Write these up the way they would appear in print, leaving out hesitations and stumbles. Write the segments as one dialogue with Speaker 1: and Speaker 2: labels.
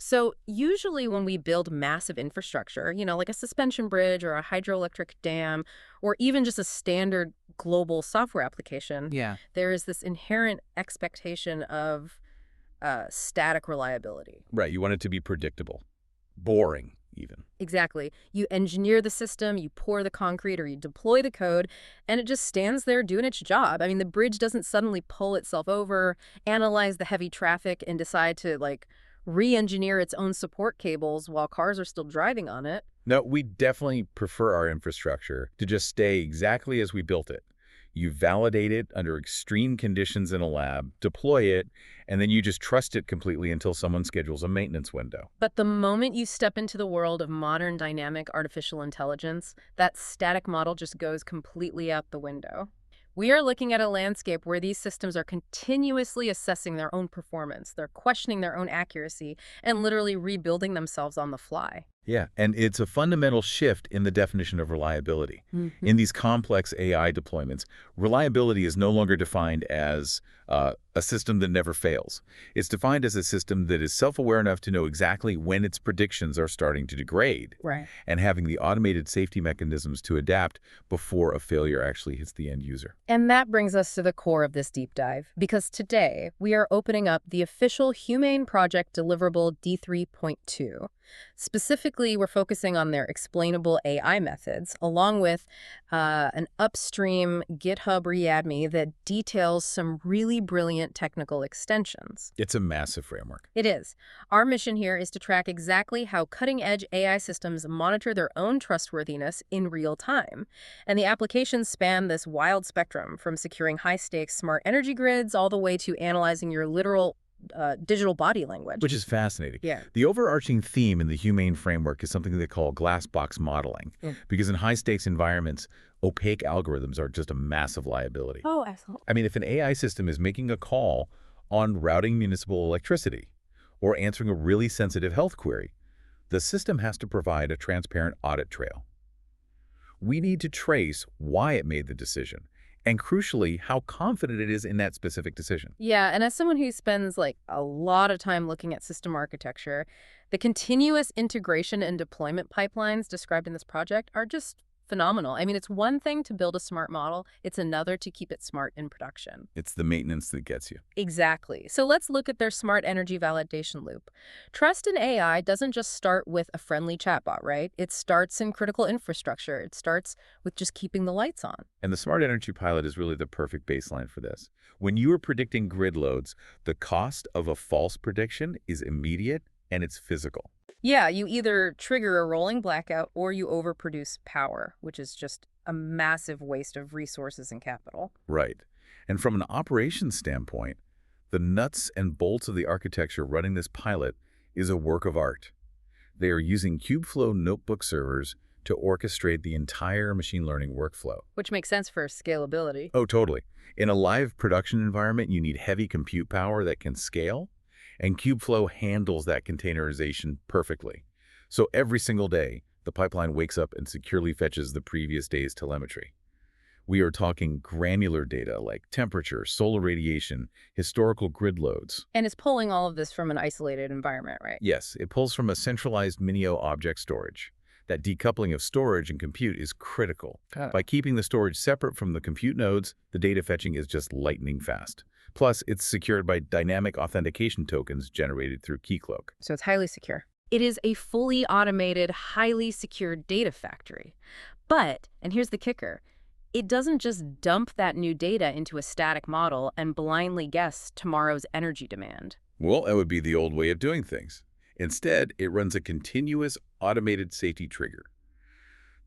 Speaker 1: So usually when we build massive infrastructure, like a suspension bridge or a hydroelectric dam, or even just a standard global software application,
Speaker 2: Yeah.
Speaker 1: there is this inherent expectation of static reliability.
Speaker 3: Right, you want it to be predictable. Boring, even.
Speaker 1: Exactly. You engineer the system, you pour the concrete, or you deploy the code, and it just stands there doing its job. I mean, the bridge doesn't suddenly pull itself over, analyze the heavy traffic, and decide to, re-engineer its own support cables while cars are still driving on it.
Speaker 3: No, we definitely prefer our infrastructure to just stay exactly as we built it. You validate it under extreme conditions in a lab, deploy it, and then you just trust it completely until someone schedules a maintenance window.
Speaker 1: But the moment you step into the world of modern dynamic artificial intelligence, that static model just goes completely out the window. We are looking at a landscape where these systems are continuously assessing their own performance, they're questioning their own accuracy, and literally rebuilding themselves on the fly.
Speaker 3: Yeah, and it's a fundamental shift in the definition of reliability. In these complex AI deployments, reliability is no longer defined as a system that never fails. It's defined as a system that is self-aware enough to know exactly when its predictions are starting to degrade,
Speaker 1: Right.
Speaker 3: and having the automated safety mechanisms to adapt before a failure actually hits the end user.
Speaker 1: And that brings us to the core of this deep dive, because today we are opening up the official HumAIne project deliverable D3.2. Specifically, we're focusing on their explainable AI methods, along with an upstream GitHub README that details some really brilliant technical extensions.
Speaker 3: It's a massive framework.
Speaker 1: It is. Our mission here is to track exactly how cutting-edge AI systems monitor their own trustworthiness in real time. And the applications span this wild spectrum, from securing high-stakes smart energy grids all the way to analyzing your literal digital body language.
Speaker 3: Which is fascinating.
Speaker 1: Yeah.
Speaker 3: The overarching theme in the HumAIne framework is something they call glass box modeling, because in high-stakes environments, opaque algorithms are just a massive liability.
Speaker 1: Oh, excellent.
Speaker 3: I mean, if an AI system is making a call on routing municipal electricity or answering a really sensitive health query, the system has to provide a transparent audit trail. We need to trace why it made the decision, and crucially, how confident it is in that specific decision.
Speaker 1: Yeah, and as someone who spends a lot of time looking at system architecture, the continuous integration and deployment pipelines described in this project are just phenomenal. I mean, it's one thing to build a smart model, it's another to keep it smart in production.
Speaker 3: It's the maintenance that gets you.
Speaker 1: Exactly. So let's look at their smart energy validation loop. Trust in AI doesn't just start with a friendly chatbot, right? It starts in critical infrastructure. It starts with just keeping the lights on.
Speaker 3: And the Smart Energy Pilot is really the perfect baseline for this. When you are predicting grid loads, the cost of a false prediction is immediate and it's physical.
Speaker 1: Yeah, you either trigger a rolling blackout or you overproduce power, which is just a massive waste of resources and capital.
Speaker 3: Right. And from an operations standpoint, the nuts and bolts of the architecture running this pilot is a work of art. They are using Kubeflow notebook servers to orchestrate the entire machine learning workflow.
Speaker 1: Which makes sense for scalability.
Speaker 3: Oh, totally. In a live production environment, you need heavy compute power that can scale, and Kubeflow handles that containerization perfectly. So every single day, the pipeline wakes up and securely fetches the previous day's telemetry. We are talking granular data like temperature, solar radiation, historical grid loads.
Speaker 1: And it's pulling all of this from an isolated environment, right?
Speaker 3: Yes, it pulls from a centralized Minio object storage. That decoupling of storage and compute is critical. By keeping the storage separate from the compute nodes, the data fetching is just lightning fast. Plus, it's secured by dynamic authentication tokens generated through Keycloak.
Speaker 1: So it's highly secure. It is a fully automated, highly secure data factory. But, and here's the kicker, it doesn't just dump that new data into a static model and blindly guess tomorrow's energy demand.
Speaker 3: Well, that would be the old way of doing things. Instead, it runs a continuous automated safety trigger.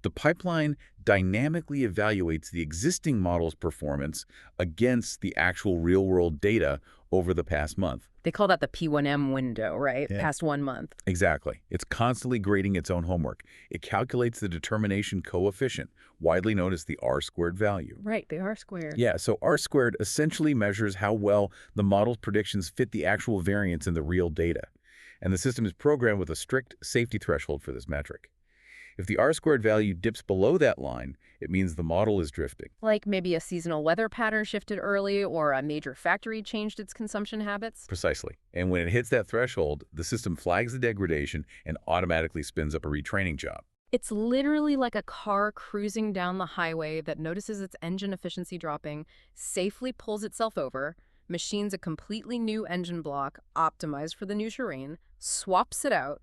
Speaker 3: The pipeline dynamically evaluates the existing model's performance against the actual real-world data over the past month.
Speaker 1: They call that the P1M window, right?
Speaker 3: Yeah.
Speaker 1: Past 1 month.
Speaker 3: Exactly. It's constantly grading its own homework. It calculates the determination coefficient, widely known as the R-squared value.
Speaker 1: Right, the R-squared.
Speaker 3: Yeah, so R-squared essentially measures how well the model's predictions fit the actual variance in the real data. And the system is programmed with a strict safety threshold for this metric. If the R-squared value dips below that line, it means the model is drifting.
Speaker 1: Like maybe a seasonal weather pattern shifted early or a major factory changed its consumption habits?
Speaker 3: Precisely. And when it hits that threshold, the system flags the degradation and automatically spins up a retraining job.
Speaker 1: It's literally like a car cruising down the highway that notices its engine efficiency dropping, safely pulls itself over, machines a completely new engine block optimized for the new terrain, swaps it out,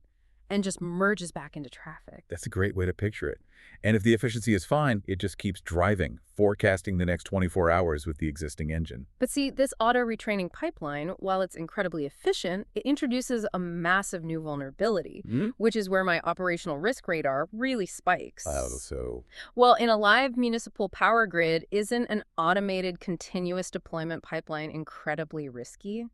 Speaker 1: and just merges back into traffic.
Speaker 3: That's a great way to picture it. And if the efficiency is fine, it just keeps driving, forecasting the next 24 hours with the existing engine.
Speaker 1: But see, this auto-retraining pipeline, while it's incredibly efficient, it introduces a massive new vulnerability, which is where my operational risk radar really spikes. Well, in a live municipal power grid, isn't an automated continuous deployment pipeline incredibly risky?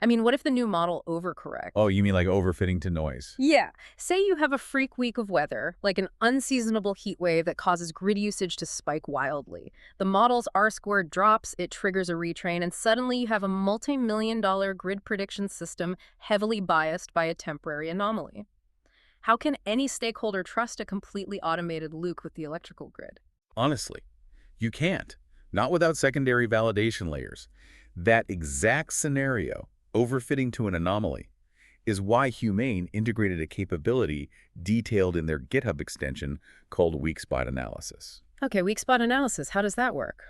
Speaker 1: I mean, what if the new model overcorrects?
Speaker 3: Oh, you mean like overfitting to noise?
Speaker 1: Yeah. Say you have a freak week of weather, like an unseasonable heat wave that causes grid usage to spike wildly. The model's R-squared drops, it triggers a retrain, and suddenly you have a multi-million-dollar grid prediction system heavily biased by a temporary anomaly. How can any stakeholder trust a completely automated loop with the electrical grid?
Speaker 3: Honestly, you can't. Not without secondary validation layers. That exact scenario, overfitting to an anomaly, is why HumAIne integrated a capability detailed in their GitHub extension called weak spot analysis.
Speaker 1: Okay, weak spot analysis. How does that work?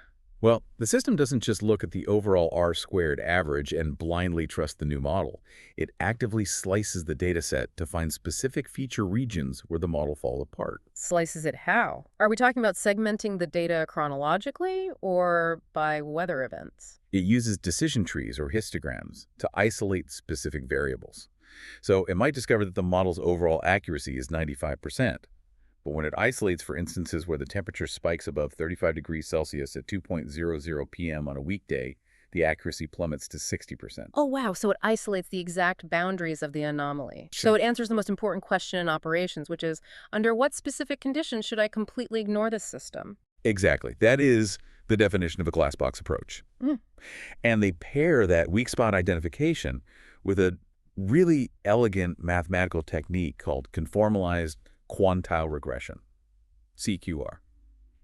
Speaker 3: Well, the system doesn't just look at the overall R-squared average and blindly trust the new model. It actively slices the dataset to find specific feature regions where the model falls apart.
Speaker 1: Slices it how? Are we talking about segmenting the data chronologically or by weather events?
Speaker 3: It uses decision trees or histograms to isolate specific variables. So it might discover that the model's overall accuracy is 95%. But when it isolates for instances where the temperature spikes above 35 degrees Celsius at 2:00 p.m. on a weekday, the accuracy plummets to 60%.
Speaker 1: Oh, wow. So it isolates the exact boundaries of the anomaly.
Speaker 3: Sure.
Speaker 1: So it answers the most important question in operations, which is, under what specific conditions should I completely ignore this system?
Speaker 3: Exactly. That is the definition of a glass box approach. And they pair that weak spot identification with a really elegant mathematical technique called conformalized quantile regression, CQR.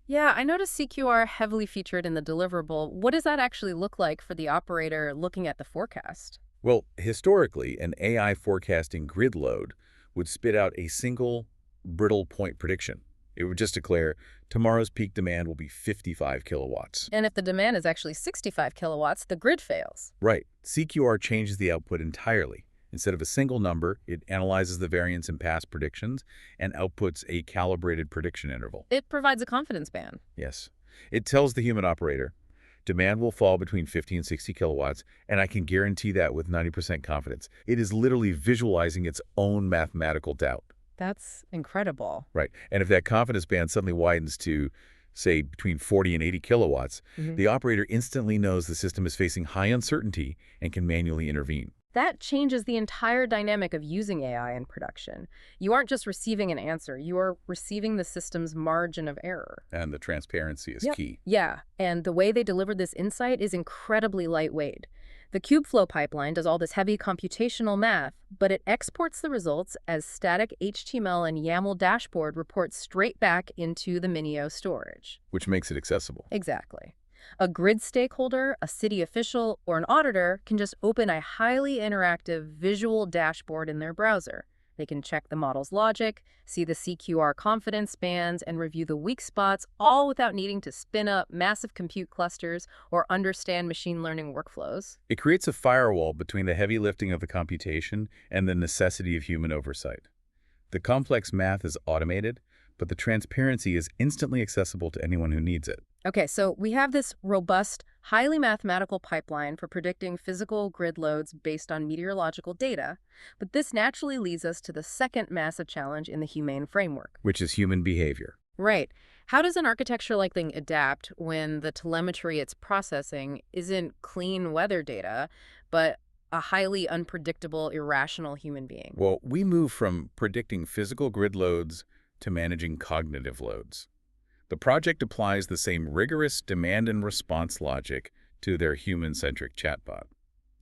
Speaker 1: Yeah, I noticed CQR heavily featured in the deliverable. What does that actually look like for the operator looking at the forecast?
Speaker 3: Well, historically, an AI forecasting grid load would spit out a single brittle point prediction. It would just declare, tomorrow's peak demand will be 55 kilowatts.
Speaker 1: And if the demand is actually 65 kilowatts, the grid fails.
Speaker 3: Right. CQR changes the output entirely. Instead of a single number, it analyzes the variance in past predictions and outputs a calibrated prediction interval.
Speaker 1: It provides a confidence band.
Speaker 3: Yes. It tells the human operator, demand will fall between 50 and 60 kilowatts, and I can guarantee that with 90% confidence. It is literally visualizing its own mathematical doubt.
Speaker 1: That's incredible.
Speaker 3: Right. And if that confidence band suddenly widens to, say, between 40 and 80 kilowatts, the operator instantly knows the system is facing high uncertainty and can manually intervene.
Speaker 1: That changes the entire dynamic of using AI in production. You aren't just receiving an answer, you are receiving the system's margin of error.
Speaker 3: And the transparency is key.
Speaker 1: Yeah, and the way they deliver this insight is incredibly lightweight. The Kubeflow pipeline does all this heavy computational math, but it exports the results as static HTML and YAML dashboard reports straight back into the Minio storage.
Speaker 3: Which makes it accessible.
Speaker 1: Exactly. A grid stakeholder, a city official, or an auditor can just open a highly interactive visual dashboard in their browser. They can check the model's logic, see the CQR confidence bands, and review the weak spots, all without needing to spin up massive compute clusters or understand machine learning workflows.
Speaker 3: It creates a firewall between the heavy lifting of the computation and the necessity of human oversight. The complex math is automated, but the transparency is instantly accessible to anyone who needs it.
Speaker 1: Okay, so we have this robust, highly mathematical pipeline for predicting physical grid loads based on meteorological data, but this naturally leads us to the second massive challenge in the HumAIne framework.
Speaker 3: Which is human behavior.
Speaker 1: Right. How does an architecture like thing adapt when the telemetry it's processing isn't clean weather data, but a highly unpredictable, irrational human being?
Speaker 3: Well, we move from predicting physical grid loads to managing cognitive loads. The project applies the same rigorous demand and response logic to their human-centric chatbot.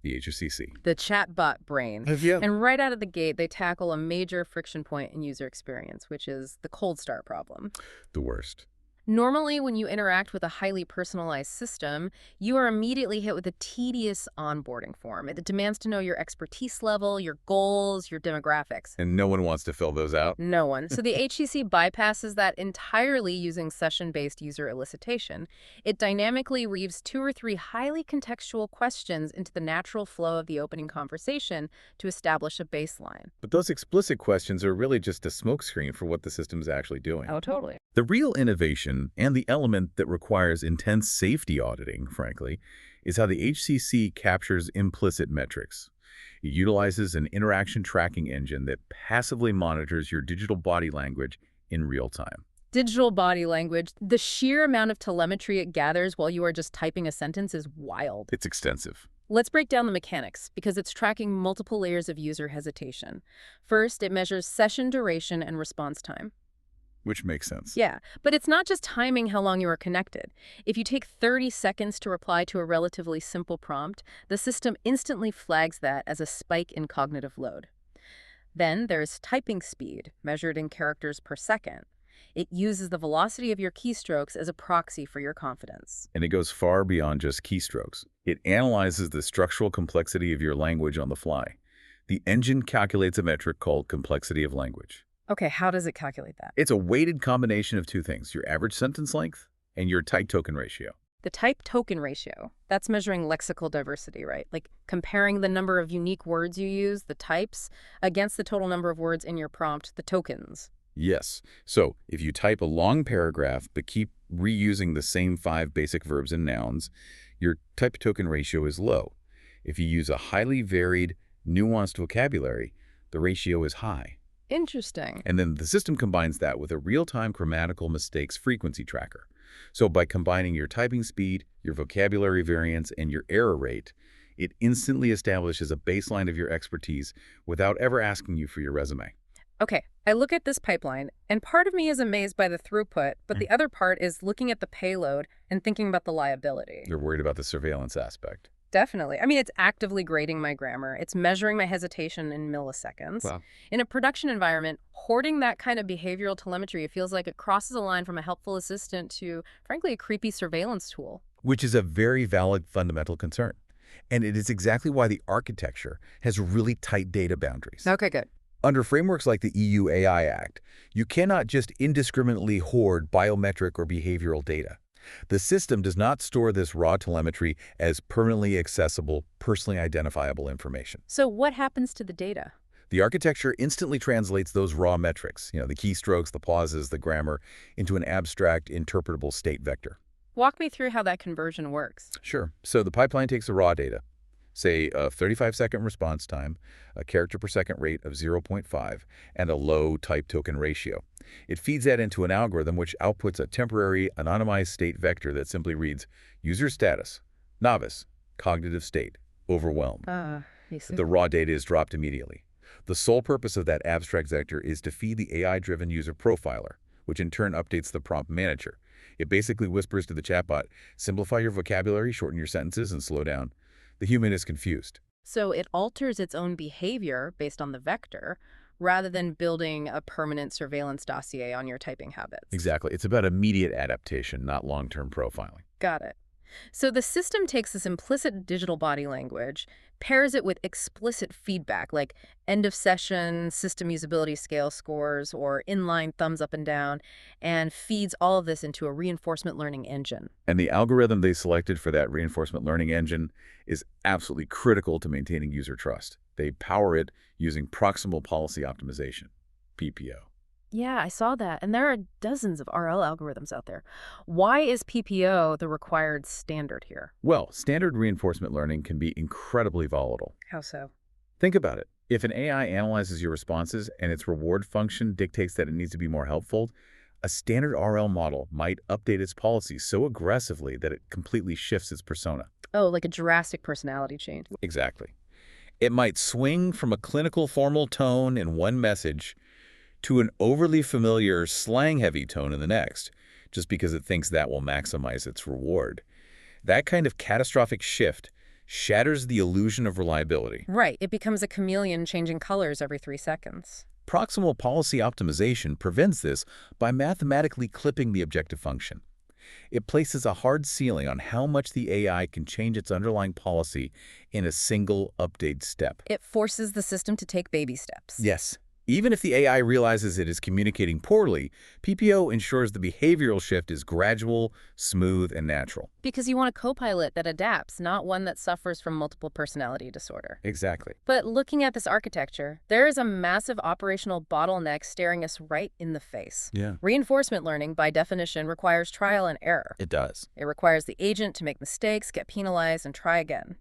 Speaker 3: the HCC.
Speaker 1: The chatbot brain.
Speaker 3: Yeah.
Speaker 1: And right out of the gate, they tackle a major friction point in user experience, which is the cold start problem.
Speaker 3: The worst.
Speaker 1: Normally, when you interact with a highly personalized system, you are immediately hit with a tedious onboarding form. It demands to know your expertise level, your goals, your demographics.
Speaker 3: And no one wants to fill those out.
Speaker 1: No one. So the HCC bypasses that entirely using session-based user elicitation. It dynamically weaves 2 or 3 highly contextual questions into the natural flow of the opening conversation to establish a baseline.
Speaker 3: But those explicit questions are really just a smokescreen for what the system is actually doing.
Speaker 1: Oh, totally.
Speaker 3: The real innovation, and the element that requires intense safety auditing, frankly, is how the HCC captures implicit metrics. It utilizes an interaction tracking engine that passively monitors your digital body language in real time.
Speaker 1: Digital body language, the sheer amount of telemetry it gathers while you are just typing a sentence is wild.
Speaker 3: It's extensive.
Speaker 1: Let's break down the mechanics, because it's tracking multiple layers of user hesitation. First, it measures session duration and response time.
Speaker 3: Which makes sense.
Speaker 1: Yeah, but it's not just timing how long you are connected. If you take 30 seconds to reply to a relatively simple prompt, the system instantly flags that as a spike in cognitive load. Then there's typing speed, measured in characters per second. It uses the velocity of your keystrokes as a proxy for your confidence.
Speaker 3: And it goes far beyond just keystrokes. It analyzes the structural complexity of your language on the fly. The engine calculates a metric called complexity of language.
Speaker 1: Okay, how does it calculate that?
Speaker 3: It's a weighted combination of 2 things, your average sentence length and your type token ratio.
Speaker 1: The type token ratio, that's measuring lexical diversity, right? Like comparing the number of unique words you use, the types, against the total number of words in your prompt, the tokens.
Speaker 3: Yes. So if you type a long paragraph but keep reusing the same 5 basic verbs and nouns, your type token ratio is low. If you use a highly varied, nuanced vocabulary, the ratio is high.
Speaker 1: Interesting.
Speaker 3: And then the system combines that with a real-time grammatical mistakes frequency tracker. So by combining your typing speed, your vocabulary variance, and your error rate, it instantly establishes a baseline of your expertise without ever asking you for your resume.
Speaker 1: Okay, I look at this pipeline, and part of me is amazed by the throughput, but the other part is looking at the payload and thinking about the liability.
Speaker 3: You're worried about the surveillance aspect.
Speaker 1: Definitely. I mean, it's actively grading my grammar. It's measuring my hesitation in milliseconds.
Speaker 3: Wow.
Speaker 1: In a production environment, hoarding that kind of behavioral telemetry, it feels like it crosses a line from a helpful assistant to, frankly, a creepy surveillance tool.
Speaker 3: Which is a very valid fundamental concern. And it is exactly why the architecture has really tight data boundaries.
Speaker 1: Okay, good.
Speaker 3: Under frameworks like the EU AI Act, you cannot just indiscriminately hoard biometric or behavioral data. The system does not store this raw telemetry as permanently accessible, personally identifiable information.
Speaker 1: So what happens to the data?
Speaker 3: The architecture instantly translates those raw metrics, the keystrokes, the pauses, the grammar, into an abstract, interpretable state vector.
Speaker 1: Walk me through how that conversion works.
Speaker 3: Sure. So the pipeline takes the raw data, say a 35-second response time, a character per second rate of 0.5, and a low type token ratio. It feeds that into an algorithm which outputs a temporary anonymized state vector that simply reads user status, novice, cognitive state, overwhelmed. The raw data is dropped immediately. The sole purpose of that abstract vector is to feed the AI-driven user profiler, which in turn updates the prompt manager. It basically whispers to the chatbot, simplify your vocabulary, shorten your sentences, and slow down. The human is confused.
Speaker 1: So it alters its own behavior based on the vector, rather than building a permanent surveillance dossier on your typing habits.
Speaker 3: Exactly. It's about immediate adaptation, not long-term profiling.
Speaker 1: Got it. So the system takes this implicit digital body language, pairs it with explicit feedback like end of session, system usability scale scores, or inline thumbs up and down, and feeds all of this into a reinforcement learning engine.
Speaker 3: And the algorithm they selected for that reinforcement learning engine is absolutely critical to maintaining user trust. They power it using proximal policy optimization, PPO.
Speaker 1: Yeah, I saw that. And there are dozens of RL algorithms out there. Why is PPO the required standard here?
Speaker 3: Well, standard reinforcement learning can be incredibly volatile.
Speaker 1: How so?
Speaker 3: Think about it. If an AI analyzes your responses and its reward function dictates that it needs to be more helpful, a standard RL model might update its policies so aggressively that it completely shifts its persona.
Speaker 1: Oh, like a drastic personality change.
Speaker 3: Exactly. It might swing from a clinical formal tone in one message to an overly familiar slang-heavy tone in the next, just because it thinks that will maximize its reward. That kind of catastrophic shift shatters the illusion of reliability.
Speaker 1: Right, it becomes a chameleon changing colors every 3 seconds.
Speaker 3: Proximal policy optimization prevents this by mathematically clipping the objective function. It places a hard ceiling on how much the AI can change its underlying policy in a single update step.
Speaker 1: It forces the system to take baby steps.
Speaker 3: Yes. Even if the AI realizes it is communicating poorly, PPO ensures the behavioral shift is gradual, smooth, and natural.
Speaker 1: Because you want a co-pilot that adapts, not one that suffers from multiple personality disorder.
Speaker 3: Exactly.
Speaker 1: But looking at this architecture, there is a massive operational bottleneck staring us right in the face.
Speaker 3: Yeah.
Speaker 1: Reinforcement learning, by definition, requires trial and error.
Speaker 3: It does.
Speaker 1: It requires the agent to make mistakes, get penalized, and try again.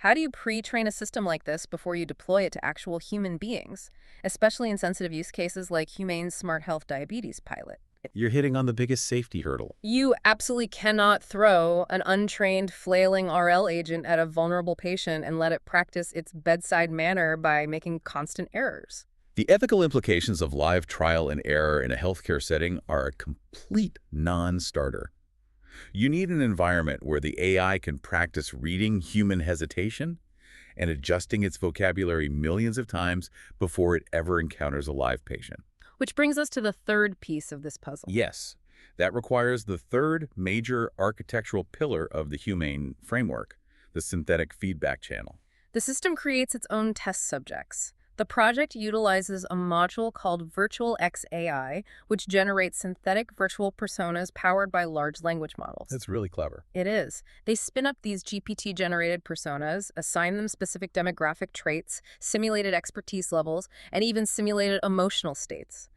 Speaker 1: How do you pre-train a system like this before you deploy it to actual human beings, especially in sensitive use cases like HumAIne's Smart Health Diabetes pilot?
Speaker 3: You're hitting on the biggest safety hurdle.
Speaker 1: You absolutely cannot throw an untrained, flailing RL agent at a vulnerable patient and let it practice its bedside manner by making constant errors.
Speaker 3: The ethical implications of live trial and error in a healthcare setting are a complete non-starter. You need an environment where the AI can practice reading human hesitation and adjusting its vocabulary millions of times before it ever encounters a live patient.
Speaker 1: Which brings us to the third piece of this puzzle.
Speaker 3: Yes, that requires the third major architectural pillar of the HumAIne framework, the synthetic feedback channel.
Speaker 1: The system creates its own test subjects. The project utilizes a module called VirtualXAI, which generates synthetic virtual personas powered by large language models.
Speaker 3: That's really clever.
Speaker 1: It is. They spin up these GPT-generated personas, assign them specific demographic traits, simulated expertise levels, and even simulated emotional states.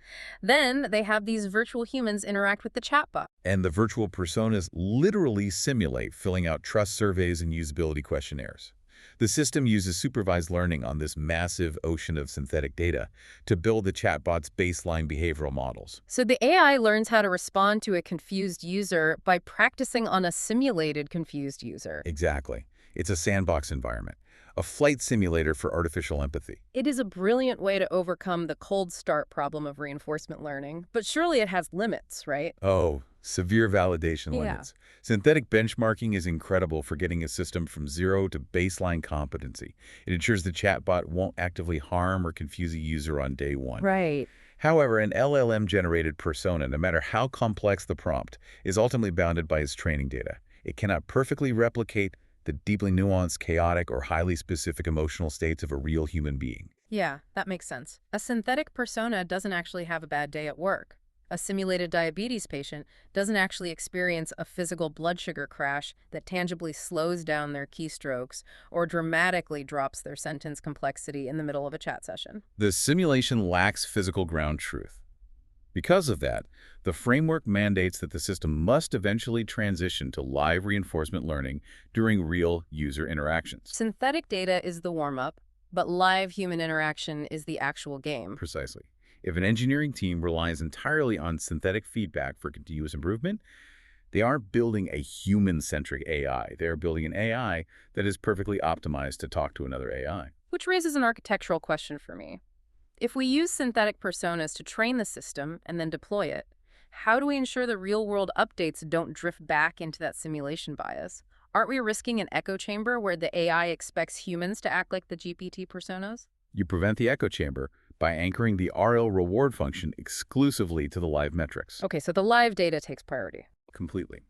Speaker 1: Then they have these virtual humans interact with the chatbot.
Speaker 3: And the virtual personas literally simulate filling out trust surveys and usability questionnaires. The system uses supervised learning on this massive ocean of synthetic data to build the chatbot's baseline behavioral models.
Speaker 1: So the AI learns how to respond to a confused user by practicing on a simulated confused user.
Speaker 3: Exactly. It's a sandbox environment, a flight simulator for artificial empathy.
Speaker 1: It is a brilliant way to overcome the cold start problem of reinforcement learning, but surely it has limits, right?
Speaker 3: Oh, severe validation limits. Synthetic benchmarking is incredible for getting a system from zero to baseline competency. It ensures the chatbot won't actively harm or confuse a user on day one.
Speaker 1: Right.
Speaker 3: However, an LLM-generated persona, no matter how complex the prompt, is ultimately bounded by its training data. It cannot perfectly replicate the deeply nuanced, chaotic, or highly specific emotional states of a real human being.
Speaker 1: Yeah, that makes sense. A synthetic persona doesn't actually have a bad day at work. A simulated diabetes patient doesn't actually experience a physical blood sugar crash that tangibly slows down their keystrokes or dramatically drops their sentence complexity in the middle of a chat session.
Speaker 3: The simulation lacks physical ground truth. Because of that, the framework mandates that the system must eventually transition to live reinforcement learning during real user interactions.
Speaker 1: Synthetic data is the warm-up, but live human interaction is the actual game.
Speaker 3: Precisely. If an engineering team relies entirely on synthetic feedback for continuous improvement, they aren't building a human-centric AI. They're building an AI that is perfectly optimized to talk to another AI.
Speaker 1: Which raises an architectural question for me. If we use synthetic personas to train the system and then deploy it, how do we ensure the real-world updates don't drift back into that simulation bias? Aren't we risking an echo chamber where the AI expects humans to act like the GPT personas?
Speaker 3: You prevent the echo chamber by anchoring the RL reward function exclusively to the live metrics.
Speaker 1: Okay, so the live data takes priority.
Speaker 3: Completely.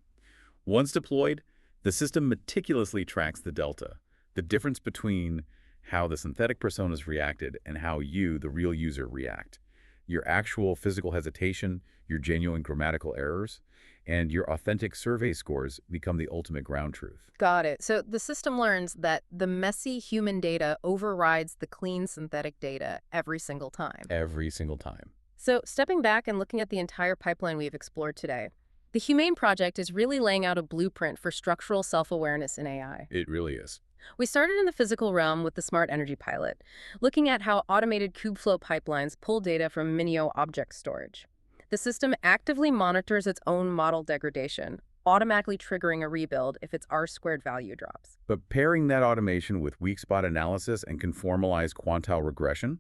Speaker 3: Once deployed, the system meticulously tracks the delta, the difference between how the synthetic personas reacted and how you, the real user, react. Your actual physical hesitation, your genuine grammatical errors, and your authentic survey scores become the ultimate ground truth.
Speaker 1: Got it. So the system learns that the messy human data overrides the clean synthetic data every single time.
Speaker 3: Every single time.
Speaker 1: So stepping back and looking at the entire pipeline we've explored today, the HumAIne project is really laying out a blueprint for structural self-awareness in AI.
Speaker 3: It really is.
Speaker 1: We started in the physical realm with the Smart Energy pilot, looking at how automated Kubeflow pipelines pull data from Minio object storage. The system actively monitors its own model degradation, automatically triggering a rebuild if its R-squared value drops.
Speaker 3: But pairing that automation with weak spot analysis and conformalized quantile regression,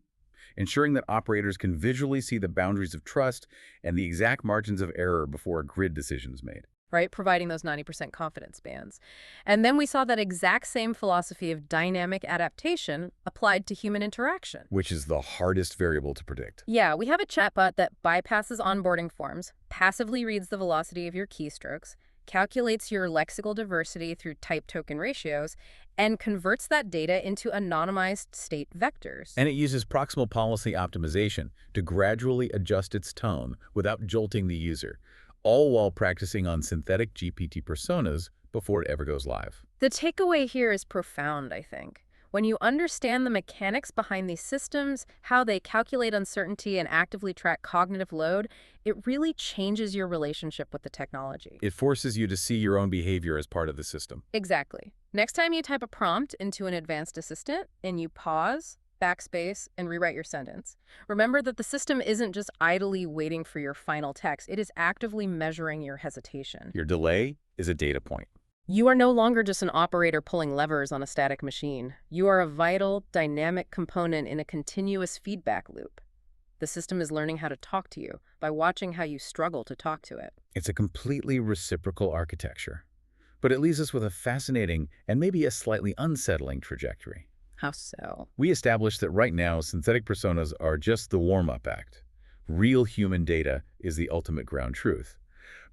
Speaker 3: ensuring that operators can visually see the boundaries of trust and the exact margins of error before a grid decision is made.
Speaker 1: right? Providing those 90% confidence bands. And then we saw that exact same philosophy of dynamic adaptation applied to human interaction.
Speaker 3: Which is the hardest variable to predict.
Speaker 1: Yeah, we have a chatbot that bypasses onboarding forms, passively reads the velocity of your keystrokes, calculates your lexical diversity through type token ratios, and converts that data into anonymized state vectors.
Speaker 3: And it uses proximal policy optimization to gradually adjust its tone without jolting the user, all while practicing on synthetic GPT personas before it ever goes live.
Speaker 1: The takeaway here is profound, I think. When you understand the mechanics behind these systems, how they calculate uncertainty and actively track cognitive load, it really changes your relationship with the technology.
Speaker 3: It forces you to see your own behavior as part of the system.
Speaker 1: Exactly. Next time you type a prompt into an advanced assistant and you pause, backspace, and rewrite your sentence, remember that the system isn't just idly waiting for your final text. It is actively measuring your hesitation.
Speaker 3: Your delay is a data point.
Speaker 1: You are no longer just an operator pulling levers on a static machine. You are a vital, dynamic component in a continuous feedback loop. The system is learning how to talk to you by watching how you struggle to talk to it.
Speaker 3: It's a completely reciprocal architecture. But it leaves us with a fascinating and maybe a slightly unsettling trajectory.
Speaker 1: How so?
Speaker 3: We established that right now, synthetic personas are just the warm-up act. Real human data is the ultimate ground truth.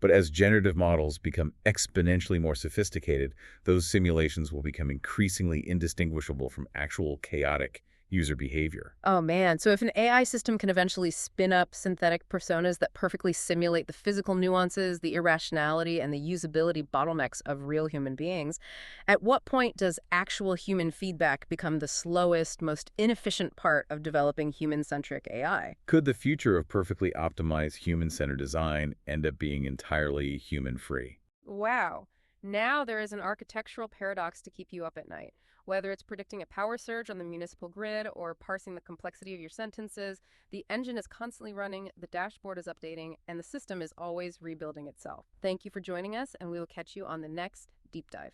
Speaker 3: But as generative models become exponentially more sophisticated, those simulations will become increasingly indistinguishable from actual chaotic user behavior.
Speaker 1: Oh man, so if an AI system can eventually spin up synthetic personas that perfectly simulate the physical nuances, the irrationality, and the usability bottlenecks of real human beings, at what point does actual human feedback become the slowest, most inefficient part of developing human-centric AI?
Speaker 3: Could the future of perfectly optimized human-centered design end up being entirely human-free?
Speaker 1: Wow. Now there is an architectural paradox to keep you up at night. Whether it's predicting a power surge on the municipal grid or parsing the complexity of your sentences, the engine is constantly running, the dashboard is updating, and the system is always rebuilding itself. Thank you for joining us, and we will catch you on the next Deep Dive.